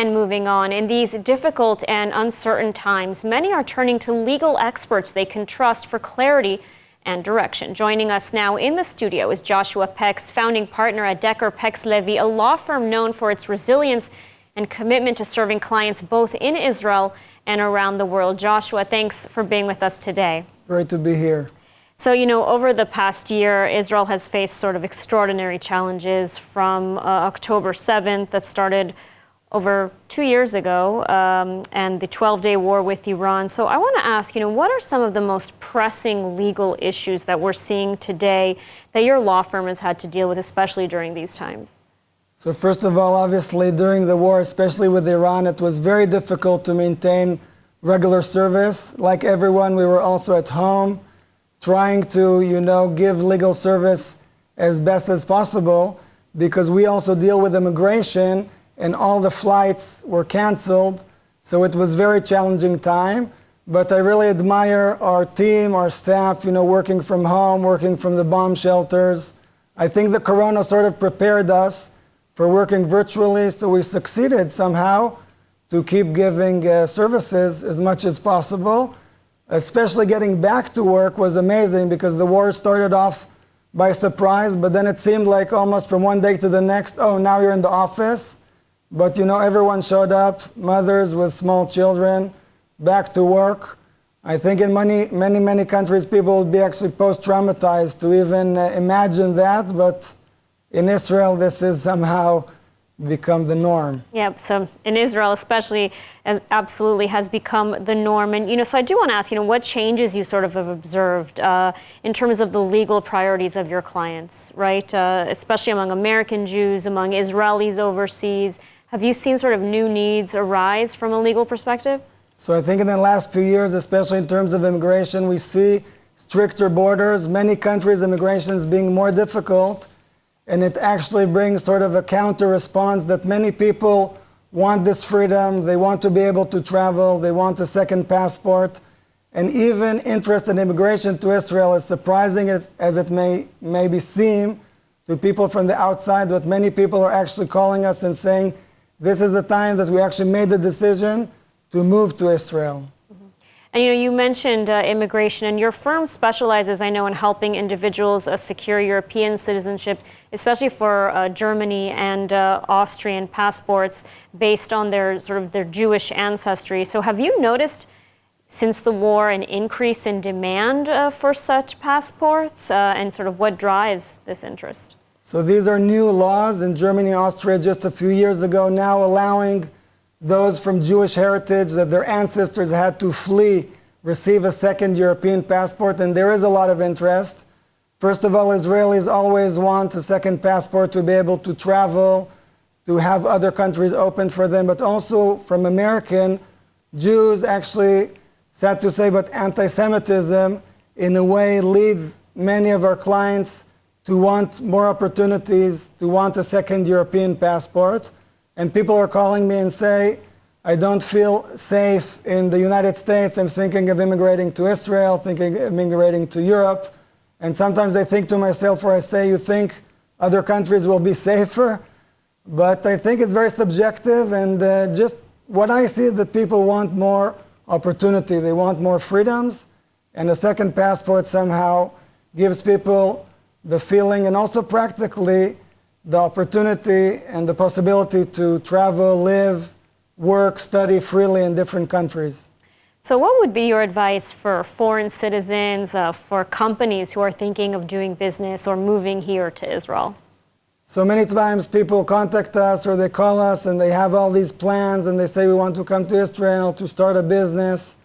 And moving on, in these difficult and uncertain times, many are turning to legal experts they can trust for clarity and direction. Joining us now in the studio is Joshua Pex, founding partner at Decker Pex Levi, a law firm known for its resilience and commitment to serving clients both in Israel and around the world. Joshua, thanks for being with us today. Great to be here. So, over the past year, Israel has faced sort of extraordinary challenges from October 7th that started over 2 years ago, and the 12-day war with Iran. So I want to ask, what are some of the most pressing legal issues that we're seeing today that your law firm has had to deal with, especially during these times? So first of all, obviously, during the war, especially with Iran, it was very difficult to maintain regular service. Like everyone, we were also at home trying to, give legal service as best as possible, because we also deal with immigration and all the flights were canceled. So it was a very challenging time. But I really admire our team, our staff, working from home, working from the bomb shelters. I think the corona sort of prepared us for working virtually, so we succeeded somehow to keep giving services as much as possible. Especially getting back to work was amazing, because the war started off by surprise, but then it seemed like almost from one day to the next, oh, now you're in the office. But everyone showed up, mothers with small children, back to work. I think in many countries, people would be actually post-traumatized to even imagine that, but in Israel, this has somehow become the norm. Yep, so in Israel especially, absolutely has become the norm. And, so I do want to ask, what changes you sort of have observed in terms of the legal priorities of your clients, right? Especially among American Jews, among Israelis overseas. Have you seen sort of new needs arise from a legal perspective? So I think in the last few years, especially in terms of immigration, we see stricter borders, many countries' immigration is being more difficult. And it actually brings sort of a counter response that many people want this freedom, they want to be able to travel, they want a second passport. And even interest in immigration to Israel, as surprising as it may seem to people from the outside, but many people are actually calling us and saying, this is the time that we actually made the decision to move to Israel. And you mentioned immigration, and your firm specializes, I know, in helping individuals secure European citizenship, especially for Germany and Austrian passports based on their Jewish ancestry. So have you noticed since the war an increase in demand for such passports, and sort of what drives this interest? So these are new laws in Germany and Austria just a few years ago, now allowing those from Jewish heritage that their ancestors had to flee receive a second European passport, and there is a lot of interest. First of all, Israelis always want a second passport to be able to travel, to have other countries open for them, but also from American Jews, actually, sad to say, but anti-Semitism in a way leads many of our clients to want more opportunities, to want a second European passport. And people are calling me and say, I don't feel safe in the United States. I'm thinking of immigrating to Israel, thinking of immigrating to Europe. And sometimes I think to myself, or I say, you think other countries will be safer? But I think it's very subjective. And just what I see is that people want more opportunity. They want more freedoms. And a second passport somehow gives people the feeling, and also practically, the opportunity and the possibility to travel, live, work, study freely in different countries. So what would be your advice for foreign citizens, for companies who are thinking of doing business or moving here to Israel? So many times people contact us or they call us and they have all these plans and they say, we want to come to Israel to start a business.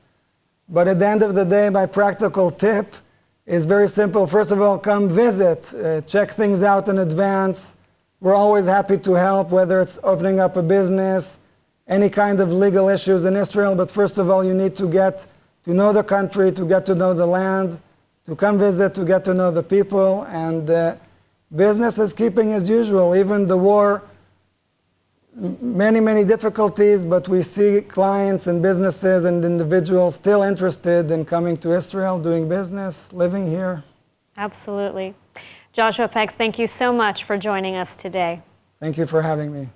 But at the end of the day, my practical tip is very simple. First of all, come visit, check things out in advance. We're always happy to help, whether it's opening up a business, any kind of legal issues in Israel. But first of all, you need to get to know the country, to get to know the land, to come visit, to get to know the people. And business is keeping as usual. Even the war, many difficulties, but we see clients and businesses and individuals still interested in coming to Israel, doing business, living here. Absolutely. Joshua Pex, thank you so much for joining us today. Thank you for having me.